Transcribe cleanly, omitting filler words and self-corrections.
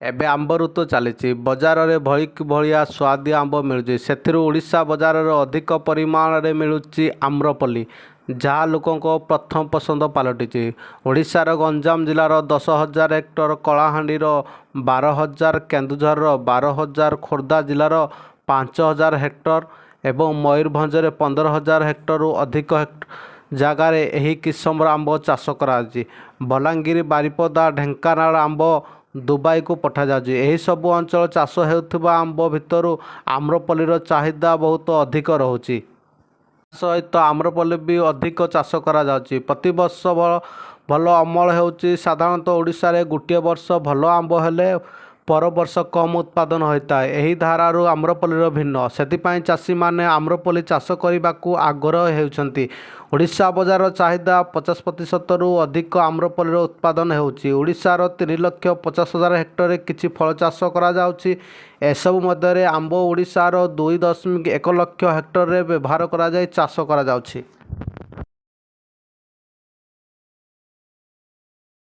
ଏବେ ଆମ୍ବ ଋତୁ ଚାଲିଛି। ବଜାରରେ ଭଳିଆ ସୁଆଦିଆ ଆମ୍ବ ମିଳୁଛି। ସେଥିରୁ ଓଡ଼ିଶା ବଜାରରେ ଅଧିକ ପରିମାଣରେ ମିଳୁଛି ଆମ୍ରପଲ୍ଲୀ, ଯାହା ଲୋକଙ୍କ ପ୍ରଥମ ପସନ୍ଦ ପାଲଟିଛି। ଓଡ଼ିଶାର ଗଞ୍ଜାମ ଜିଲ୍ଲାର 10,000 ହେକ୍ଟର, କଳାହାଣ୍ଡିର 12,000, କେନ୍ଦୁଝରର 12,000, ଖୋର୍ଦ୍ଧା ଜିଲ୍ଲାର 5,000 ହେକ୍ଟର ଏବଂ ମୟୂରଭଞ୍ଜରେ 15,000 ହେକ୍ଟରରୁ ଅଧିକ ଜାଗାରେ ଏହି କିସମର ଆମ୍ବ ଚାଷ କରାଯାଉଛି। ବଲାଙ୍ଗୀର, ବାରିପଦା, ଢେଙ୍କାନାଳ ଆମ୍ବ ଦୁବାଇକୁ ପଠାଯାଉଛି। ଏହିସବୁ ଅଞ୍ଚଳ ଚାଷ ହେଉଥିବା ଆମ୍ବ ଭିତରୁ ଆମ୍ରପଲ୍ଲୀର ଚାହିଦା ବହୁତ ଅଧିକ ରହୁଛି। ତା ସହିତ ଆମ୍ରପଲ୍ଲୀ ବି ଅଧିକ ଚାଷ କରାଯାଉଛି। ପ୍ରତିବର୍ଷ ଭଲ ଅମଳ ହେଉଛି। ସାଧାରଣତଃ ଓଡ଼ିଶାରେ ଗୋଟିଏ ବର୍ଷ ଭଲ ଆମ୍ବ ହେଲେ ପର ବର୍ଷ କମ୍ ଉତ୍ପାଦନ ହୋଇଥାଏ। ଏହି ଧାରାରୁ ଆମ୍ରପଲ୍ଲୀର ଭିନ୍ନ। ସେଥିପାଇଁ ଚାଷୀମାନେ ଆମ୍ରପଲ୍ଲୀ ଚାଷ କରିବାକୁ ଆଗ୍ରହ ହେଉଛନ୍ତି। ଓଡ଼ିଶା ବଜାରର ଚାହିଦା 50%ରୁ ଅଧିକ ଆମ୍ରପଲ୍ଲୀର ଉତ୍ପାଦନ ହେଉଛି। ଓଡ଼ିଶାର 3,50,000 ହେକ୍ଟରରେ କିଛି ଫଳ ଚାଷ କରାଯାଉଛି। ଏସବୁ ମଧ୍ୟରେ ଆମ୍ବ ଓଡ଼ିଶାର 2.1 ଲକ୍ଷ ହେକ୍ଟରରେ ବ୍ୟବହାର କରାଯାଇ ଚାଷ କରାଯାଉଛି।